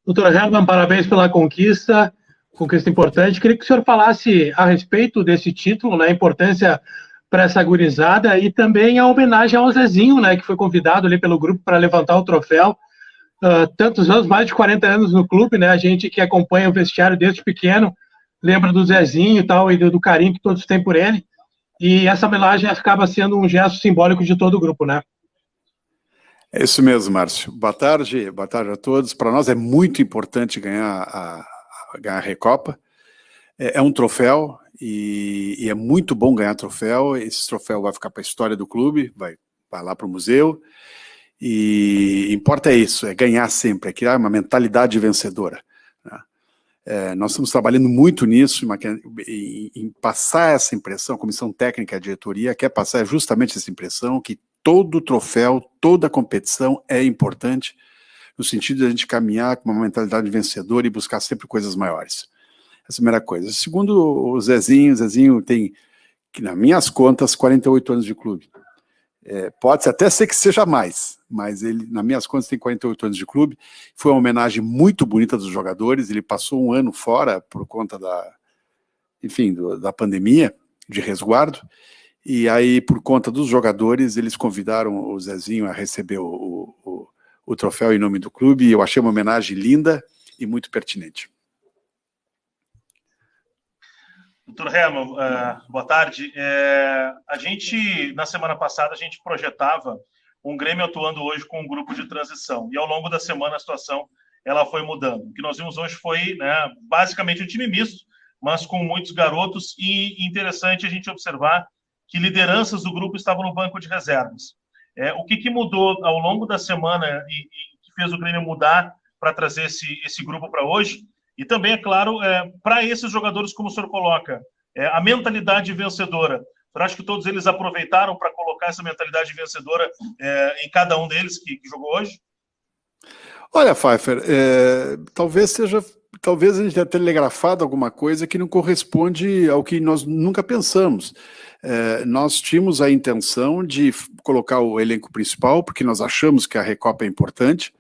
Doutor Herman, parabéns pela conquista importante. Queria que o senhor falasse a respeito desse título, né, a importância para essa gurizada e também a homenagem ao Zezinho, né, que foi convidado ali pelo grupo para levantar o troféu. Tantos anos, mais de 40 anos no clube, né, a gente que acompanha o vestiário desde pequeno, lembra do Zezinho e tal, e do carinho que todos têm por ele, e essa homenagem acaba sendo um gesto simbólico de todo o grupo, né? É isso mesmo, Márcio. Boa tarde a todos. Para nós é muito importante ganhar a Recopa. É um troféu e é muito bom ganhar troféu. Esse troféu vai ficar para a história do clube, vai lá para o museu. E importa é isso, é ganhar sempre, é criar uma mentalidade vencedora, né? Nós estamos trabalhando muito nisso, em passar essa impressão, a comissão técnica, a diretoria quer passar justamente essa impressão que todo troféu, toda competição é importante, no sentido de a gente caminhar com uma mentalidade vencedora e buscar sempre coisas maiores. Essa é a primeira coisa. Segundo, o Zezinho tem, que nas minhas contas, 48 anos de clube. Pode até ser que seja mais, mas ele, nas minhas contas, tem 48 anos de clube. Foi uma homenagem muito bonita dos jogadores. Ele passou um ano fora por conta da pandemia, de resguardo. E aí, por conta dos jogadores, eles convidaram o Zezinho a receber o troféu em nome do clube. E eu achei uma homenagem linda e muito pertinente. Doutor Herman, boa tarde. A gente, na semana passada, a gente projetava um Grêmio atuando hoje com um grupo de transição. E ao longo da semana a situação ela foi mudando. O que nós vimos hoje foi, né, basicamente um time misto, mas com muitos garotos, e interessante a gente observar que lideranças do grupo estavam no banco de reservas. O que mudou ao longo da semana e que fez o Grêmio mudar para trazer esse grupo para hoje? E também, é claro, para esses jogadores, como o senhor coloca, a mentalidade vencedora. O senhor acha que todos eles aproveitaram para colocar essa mentalidade vencedora em cada um deles que jogou hoje? Olha, Pfeiffer, talvez a gente tenha telegrafado alguma coisa que não corresponde ao que nós nunca pensamos. Nós tínhamos a intenção de colocar o elenco principal, porque nós achamos que a Recopa é importante,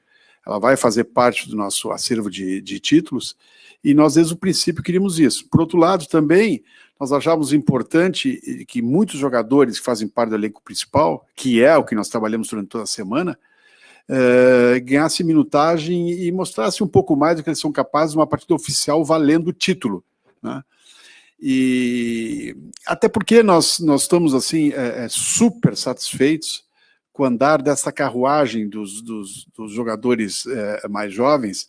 ela vai fazer parte do nosso acervo de títulos, e nós desde o princípio queríamos isso. Por outro lado, também, nós achávamos importante que muitos jogadores que fazem parte do elenco principal, que é o que nós trabalhamos durante toda a semana, ganhassem minutagem e mostrassem um pouco mais do que eles são capazes numa partida oficial valendo o título, né? E até porque nós estamos assim super satisfeitos com o andar dessa carruagem dos jogadores mais jovens,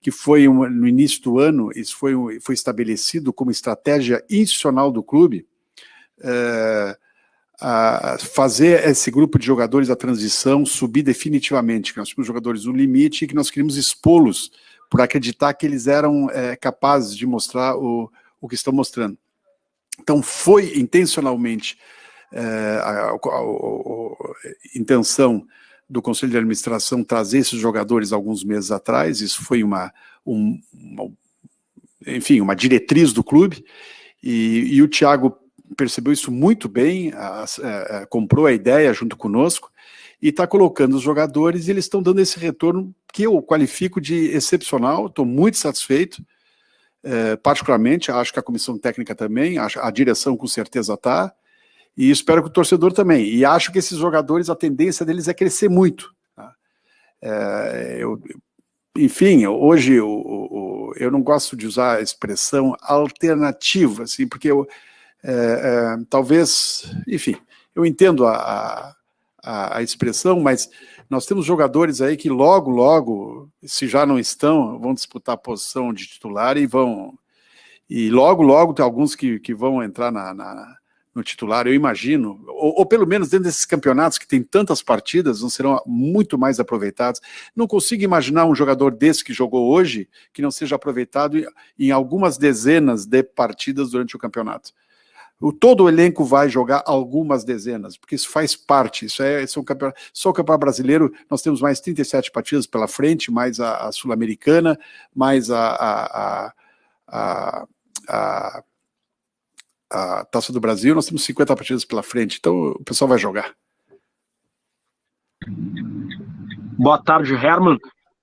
que foi no início do ano, isso foi estabelecido como estratégia institucional do clube, a fazer esse grupo de jogadores da transição subir definitivamente, que nós tínhamos jogadores no limite e que nós queríamos expô-los por acreditar que eles eram capazes de mostrar o que estão mostrando. Então foi intencionalmente a intenção do Conselho de Administração trazer esses jogadores alguns meses atrás. Isso foi enfim, uma diretriz do clube, e o Thiago percebeu isso muito bem, comprou a ideia junto conosco, e está colocando os jogadores, e eles estão dando esse retorno que eu qualifico de excepcional. Estou muito satisfeito, particularmente, acho que a comissão técnica também, a direção com certeza está, e espero que o torcedor também. E acho que esses jogadores, a tendência deles é crescer muito, tá? Enfim, hoje eu não gosto de usar a expressão alternativa, assim, porque talvez, enfim, eu entendo a expressão, mas nós temos jogadores aí que logo, se já não estão, vão disputar a posição de titular e logo tem alguns que vão entrar no titular, eu imagino, ou pelo menos dentro desses campeonatos que tem tantas partidas, não serão muito mais aproveitados. Não consigo imaginar um jogador desse que jogou hoje que não seja aproveitado em algumas dezenas de partidas durante o campeonato. Todo o elenco vai jogar algumas dezenas, porque isso faz parte, isso é um campeonato, só o Campeonato Brasileiro, nós temos mais 37 partidas pela frente, mais a Sul-Americana, mais a Taça do Brasil, nós temos 50 partidas pela frente, então o pessoal vai jogar. Boa tarde, Herman.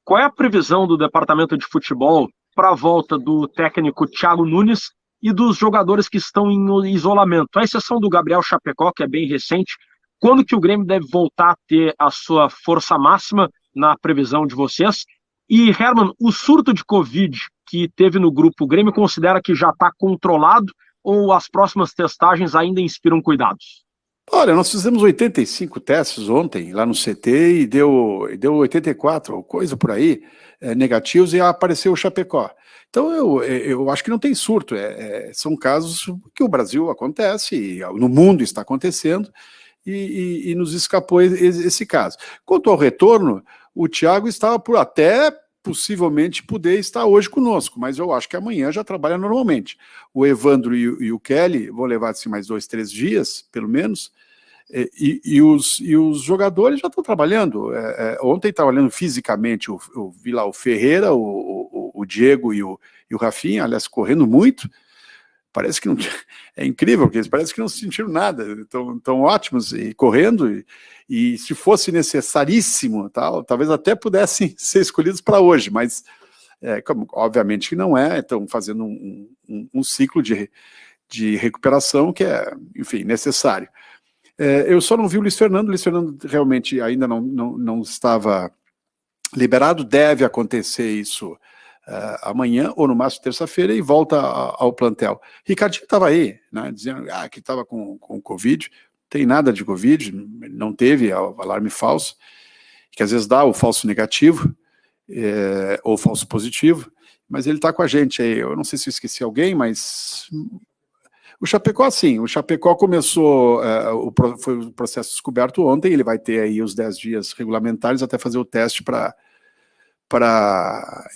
qual é a previsão do departamento de futebol para a volta do técnico Thiago Nunes e dos jogadores que estão em isolamento, à exceção do Gabriel Chapecó, que é bem recente? Quando que o Grêmio deve voltar a ter a sua força máxima na previsão de vocês? E, Herman, o surto de Covid que teve no grupo, o Grêmio considera que já está controlado ou as próximas testagens ainda inspiram cuidados? Olha, nós fizemos 85 testes ontem lá no CT e deu 84, coisa por aí, negativos, e apareceu o Chapecó. Então eu acho que não tem surto, são casos que o Brasil acontece, e no mundo está acontecendo, e nos escapou esse caso. Quanto ao retorno, o Thiago estava por até possivelmente poder estar hoje conosco, mas eu acho que amanhã já trabalha normalmente. O Evandro e o Kelly vão levar assim, mais 2, 3 dias, pelo menos, e os jogadores já estão trabalhando. Ontem, trabalhando fisicamente, eu vi lá o Ferreira, o Diego e o Rafinha, aliás, correndo muito. Parece que não. É incrível, porque eles parecem que não sentiram nada, estão ótimos e correndo, e se fosse necessaríssimo, talvez até pudessem ser escolhidos para hoje, mas obviamente que não é, estão fazendo um ciclo de recuperação que é, enfim, necessário. Eu só não vi o Luiz Fernando realmente ainda não estava liberado, deve acontecer isso amanhã, ou no máximo terça-feira, e volta ao plantel. Ricardinho estava aí, né, dizendo que estava com Covid, tem nada de Covid, não teve alarme falso, que às vezes dá o falso negativo, ou falso positivo, mas ele está com a gente aí. Eu não sei se eu esqueci alguém, mas o Chapecó, sim, o Chapecó começou, foi o processo descoberto ontem, ele vai ter aí os 10 dias regulamentares até fazer o teste para,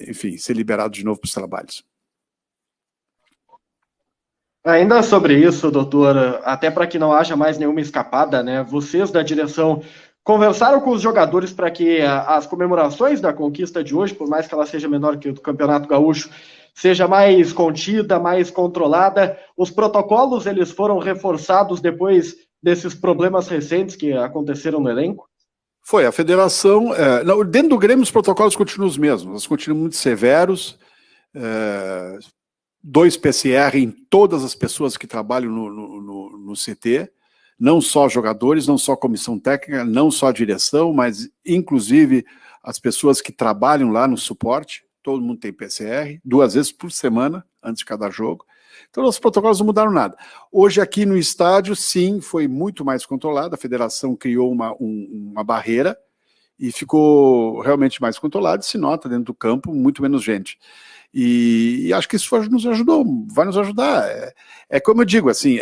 enfim, ser liberado de novo para os trabalhos. Ainda sobre isso, doutor, até para que não haja mais nenhuma escapada, né? Vocês da direção conversaram com os jogadores para que as comemorações da conquista de hoje, por mais que ela seja menor que o do Campeonato Gaúcho, seja mais contida, mais controlada. Os protocolos, eles foram reforçados depois desses problemas recentes que aconteceram no elenco? Foi, a federação... dentro do Grêmio, os protocolos continuam os mesmos, eles continuam muito severos, 2 PCR em todas as pessoas que trabalham no CT, não só jogadores, não só comissão técnica, não só a direção, mas inclusive as pessoas que trabalham lá no suporte, todo mundo tem PCR, 2 vezes por semana, antes de cada jogo. Então, os protocolos não mudaram nada. Hoje, aqui no estádio, sim, foi muito mais controlado, a federação criou uma barreira e ficou realmente mais controlado, se nota dentro do campo, muito menos gente. E acho que isso nos ajudou, vai nos ajudar. Como eu digo, assim,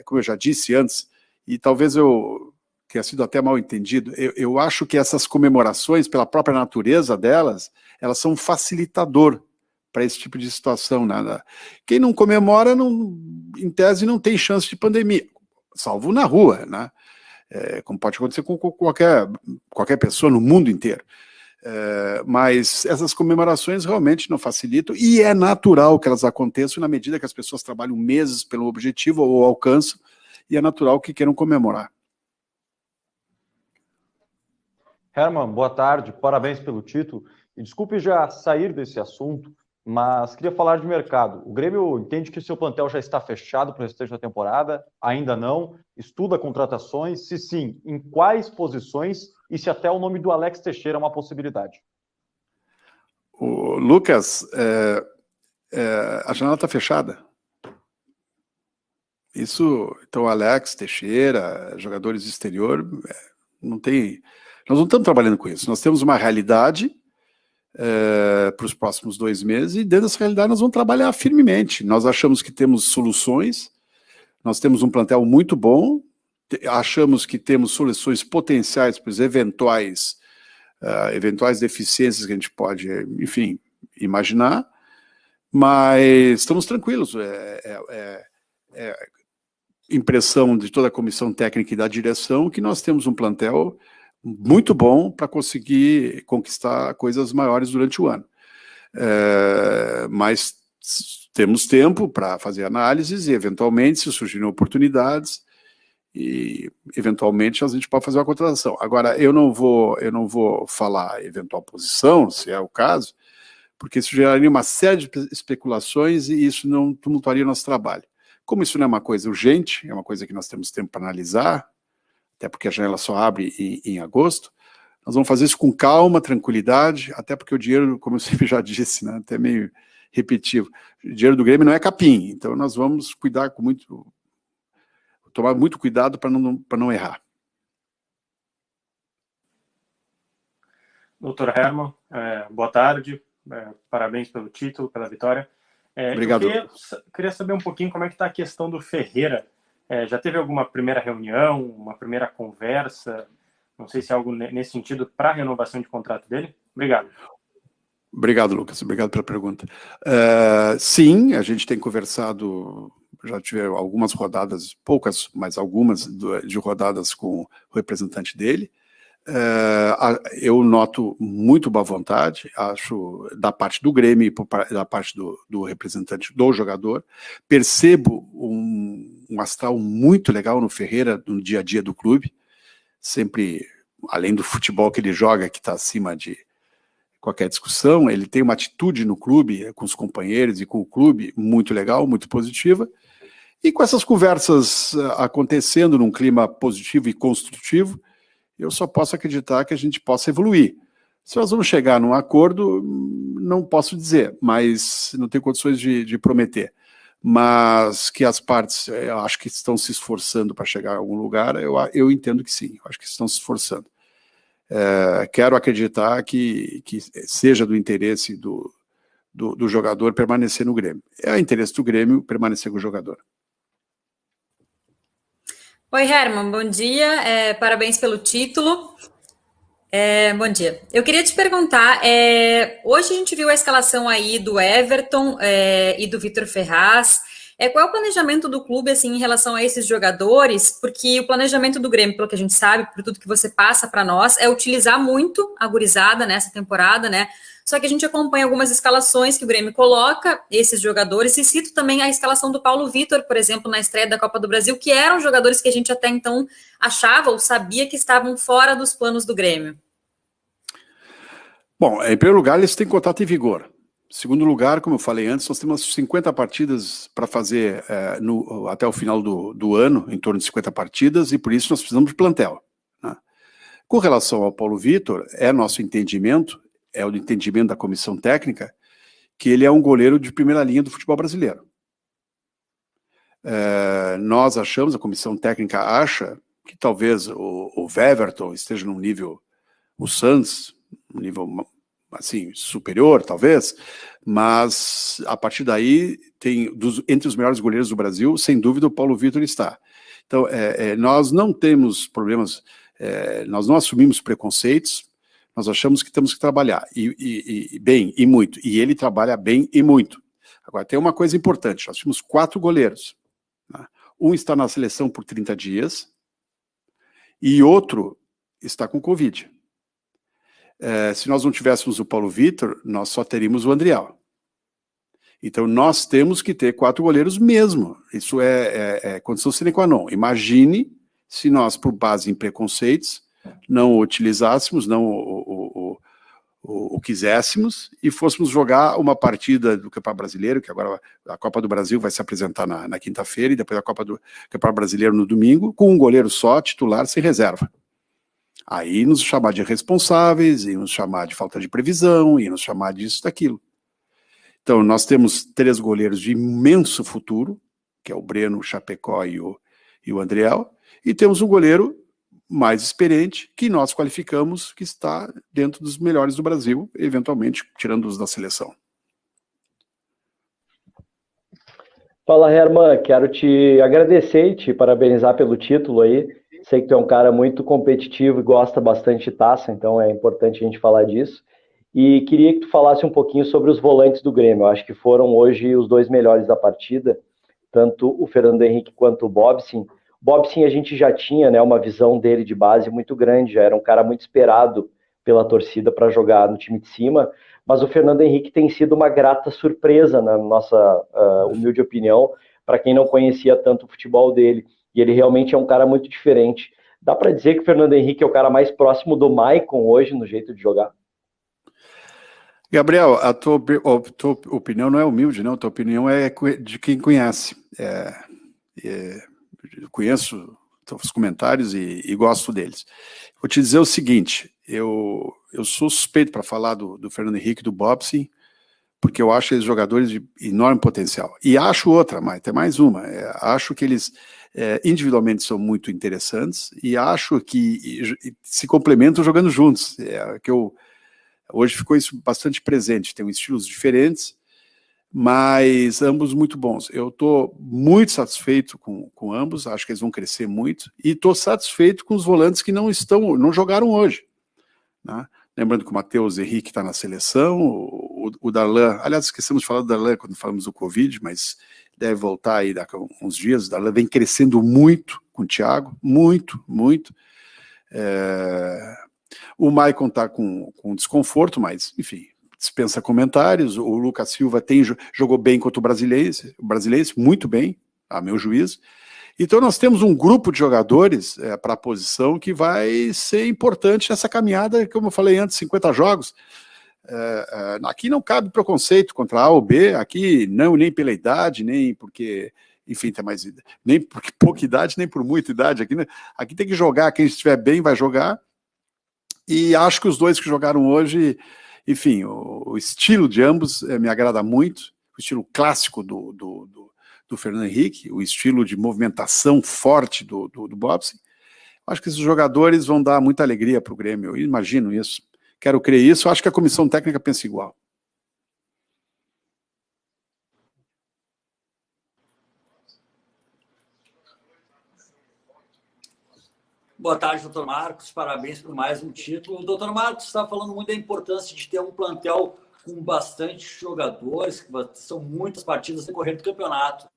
como eu já disse antes, e talvez eu tenha sido até mal entendido, eu acho que essas comemorações, pela própria natureza delas, elas são um facilitador para esse tipo de situação. Né? Quem não comemora, em tese, não tem chance de pandemia, salvo na rua, né? Como pode acontecer com qualquer pessoa no mundo inteiro. Mas essas comemorações realmente não facilitam, e é natural que elas aconteçam na medida que as pessoas trabalham meses pelo objetivo ou alcançam, e é natural que queiram comemorar. Herman, boa tarde, parabéns pelo título. E desculpe já sair desse assunto, mas queria falar de mercado. O Grêmio entende que o seu plantel já está fechado para o restante da temporada? Ainda não? Estuda contratações? Se sim, em quais posições? E se até o nome do Alex Teixeira é uma possibilidade? Lucas, a janela está fechada. Então, Alex Teixeira, jogadores do exterior, não tem... Nós não estamos trabalhando com isso. Nós temos uma realidade para os próximos 2 meses, e dentro dessa realidade nós vamos trabalhar firmemente. Nós achamos que temos soluções, nós temos um plantel muito bom, achamos que temos soluções potenciais para as eventuais deficiências que a gente pode, enfim, imaginar, mas estamos tranquilos. Impressão de toda a comissão técnica e da direção que nós temos um plantel muito bom para conseguir conquistar coisas maiores durante o ano. Mas temos tempo para fazer análises e, eventualmente, se surgirem oportunidades, e eventualmente a gente pode fazer uma contratação. Agora, eu não vou falar eventual posição, se é o caso, porque isso geraria uma série de especulações e isso não tumultuaria o nosso trabalho. Como isso não é uma coisa urgente, é uma coisa que nós temos tempo para analisar, até porque a janela só abre em agosto, nós vamos fazer isso com calma, tranquilidade, até porque o dinheiro, como eu sempre já disse, né, até meio repetitivo, o dinheiro do Grêmio não é capim, então nós vamos cuidar tomar muito cuidado para não errar. Doutor Herman, boa tarde, parabéns pelo título, pela vitória. Obrigado. Eu queria saber um pouquinho como é que está a questão do Ferreira. Já teve alguma primeira reunião, uma primeira conversa, não sei se é algo nesse sentido, para a renovação de contrato dele? Obrigado. Obrigado, Lucas, obrigado pela pergunta. Sim, a gente tem conversado, já tive algumas rodadas, poucas, mas algumas de rodadas com o representante dele. Eu noto muito boa vontade, acho, da parte do Grêmio e da parte do representante do jogador. Percebo um astral muito legal no Ferreira, no dia a dia do clube, sempre, além do futebol que ele joga, que está acima de qualquer discussão, ele tem uma atitude no clube, com os companheiros e com o clube, muito legal, muito positiva, e com essas conversas acontecendo num clima positivo e construtivo, eu só posso acreditar que a gente possa evoluir. Se nós vamos chegar num acordo, não posso dizer, mas não tenho condições de prometer. Mas que as partes, eu acho que estão se esforçando para chegar a algum lugar, eu entendo que sim, eu acho que estão se esforçando. Quero acreditar que seja do interesse do jogador permanecer no Grêmio. É interesse do Grêmio permanecer com o jogador. Oi, Herman, bom dia, parabéns pelo título. Bom dia. Eu queria te perguntar, hoje a gente viu a escalação aí do Everton e do Vitor Ferraz. Qual é o planejamento do clube assim, em relação a esses jogadores? Porque o planejamento do Grêmio, pelo que a gente sabe, por tudo que você passa para nós, é utilizar muito a gurizada nessa temporada, né? Só que a gente acompanha algumas escalações que o Grêmio coloca esses jogadores, e cito também a escalação do Paulo Vitor, por exemplo, na estreia da Copa do Brasil, que eram jogadores que a gente até então achava ou sabia que estavam fora dos planos do Grêmio. Bom, em primeiro lugar, eles têm contrato em vigor. Em segundo lugar, como eu falei antes, nós temos 50 partidas para fazer até o final do ano, em torno de 50 partidas, e por isso nós precisamos de plantel, né? Com relação ao Paulo Vitor, nosso entendimento, é o entendimento da comissão técnica, que ele é um goleiro de primeira linha do futebol brasileiro. Nós achamos, a comissão técnica acha, que talvez o Everton esteja num nível, o Santos, um nível assim, superior, talvez, mas a partir daí, entre os melhores goleiros do Brasil, sem dúvida o Paulo Vitor está. Então, nós não temos problemas, nós não assumimos preconceitos, nós achamos que temos que trabalhar, bem e muito, e ele trabalha bem e muito. Agora, tem uma coisa importante, nós tínhamos 4 goleiros, né? Um está na seleção por 30 dias, e outro está com Covid. Se nós não tivéssemos o Paulo Vitor, nós só teríamos o Andriel. Então, nós temos que ter 4 goleiros mesmo. Isso é condição sine qua non. Imagine se nós, por base em preconceitos, não o utilizássemos, não o quiséssemos, e fôssemos jogar uma partida do Campeonato Brasileiro, que agora a Copa do Brasil vai se apresentar na quinta-feira, e depois a Copa do Campeonato Brasileiro no domingo, com um goleiro só, titular, sem reserva. Aí nos chamar de irresponsáveis, e nos chamar de falta de previsão, e nos chamar disso, daquilo. Então, nós temos 3 goleiros de imenso futuro, que é o Breno, o Chapecó e o Andriel, e temos um goleiro mais experiente, que nós qualificamos, que está dentro dos melhores do Brasil, eventualmente tirando-os da seleção. Fala, Herman, quero te agradecer e te parabenizar pelo título aí. Sei que tu é um cara muito competitivo e gosta bastante de taça, então é importante a gente falar disso. E queria que tu falasse um pouquinho sobre os volantes do Grêmio. Eu acho que foram hoje os 2 melhores da partida, tanto o Fernando Henrique quanto o Bobsin. Bobsin a gente já tinha, né, uma visão dele de base muito grande, já era um cara muito esperado pela torcida para jogar no time de cima, mas o Fernando Henrique tem sido uma grata surpresa, na nossa humilde opinião, para quem não conhecia tanto o futebol dele. e ele realmente é um cara muito diferente. Dá para dizer que o Fernando Henrique é o cara mais próximo do Maicon hoje no jeito de jogar? Gabriel, a tua opinião não é humilde, não. A tua opinião é de quem conhece. Eu conheço os comentários e gosto deles. Vou te dizer o seguinte, eu sou suspeito para falar do Fernando Henrique e do Bobson, porque eu acho eles jogadores de enorme potencial. E acho outra, mas tem mais uma. Acho que eles individualmente são muito interessantes e acho que se complementam jogando juntos. Hoje ficou isso bastante presente. Tem estilos diferentes, mas ambos muito bons. Eu estou muito satisfeito com ambos, acho que eles vão crescer muito, e estou satisfeito com os volantes que não jogaram hoje, né? Lembrando que o Matheus Henrique está na seleção, o Darlan, aliás, esquecemos de falar do Darlan quando falamos do Covid, mas deve voltar aí daqui a uns dias. O Darlan vem crescendo muito com o Thiago, muito. O Maicon está com desconforto, mas, enfim, dispensa comentários. O Lucas Silva jogou bem contra o Brasiliense, muito bem, a meu juízo. Então nós temos um grupo de jogadores para a posição que vai ser importante nessa caminhada, como eu falei antes, 50 jogos. Aqui não cabe preconceito contra A ou B, aqui não, nem pela idade, nem porque, enfim, tem mais idade, nem por pouca idade, nem por muita idade. Aqui tem que jogar, quem estiver bem vai jogar. E acho que os dois que jogaram hoje, enfim, o estilo de ambos me agrada muito, o estilo clássico do Fernando Henrique, o estilo de movimentação forte do Bobson. Acho que esses jogadores vão dar muita alegria para o Grêmio, eu imagino isso, quero crer isso, acho que a comissão técnica pensa igual. Boa tarde, doutor Marcos, parabéns por mais um título. O doutor Marcos está falando muito da importância de ter um plantel com bastante jogadores, que são muitas partidas no decorrer do campeonato.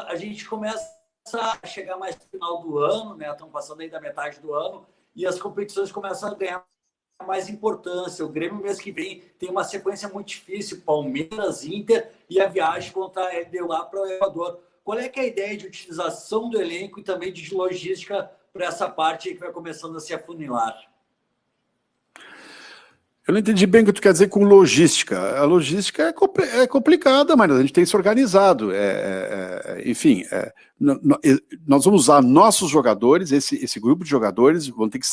A gente começa a chegar mais no final do ano, né? Estamos passando aí da metade do ano, e as competições começam a ganhar mais importância. O Grêmio, mês que vem, tem uma sequência muito difícil, Palmeiras, Inter e a viagem contra a LDU lá para o Equador. Qual é que é a ideia de utilização do elenco e também de logística para essa parte aí que vai começando a se afunilar? Eu não entendi bem o que tu quer dizer com logística. A logística é complicada, mas a gente tem que ser organizado. Enfim, nós vamos usar nossos jogadores, esse grupo de jogadores vão ter que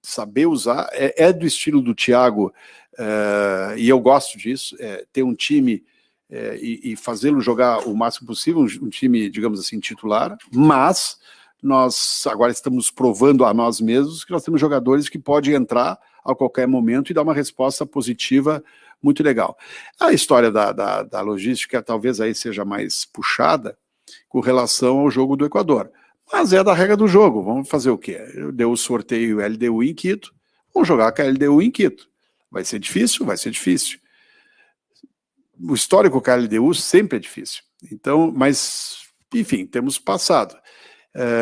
saber usar. É do estilo do Thiago, e eu gosto disso, ter um time e fazê-lo jogar o máximo possível, um time, digamos assim, titular, mas nós agora estamos provando a nós mesmos que nós temos jogadores que podem entrar a qualquer momento e dar uma resposta positiva muito legal. A história da logística talvez aí seja mais puxada com relação ao jogo do Equador, mas é da regra do jogo. Vamos fazer o quê? Deu o sorteio LDU em Quito, vamos jogar com a LDU em Quito. Vai ser difícil? Vai ser difícil. O histórico com a LDU sempre é difícil. Então, mas, enfim, temos passado.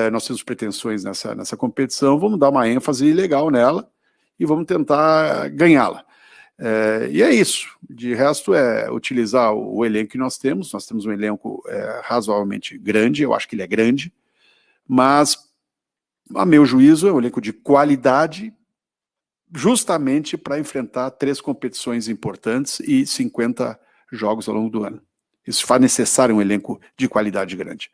Nós temos pretensões nessa competição, vamos dar uma ênfase legal nela e vamos tentar ganhá-la. E é isso. De resto, utilizar o elenco que nós temos um elenco razoavelmente grande, eu acho que ele é grande, mas, a meu juízo, é um elenco de qualidade, justamente para enfrentar 3 competições importantes e 50 jogos ao longo do ano. Isso faz necessário um elenco de qualidade grande.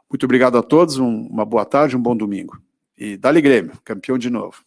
Muito obrigado a todos, uma boa tarde, um bom domingo. E dá-lhe Grêmio, campeão de novo.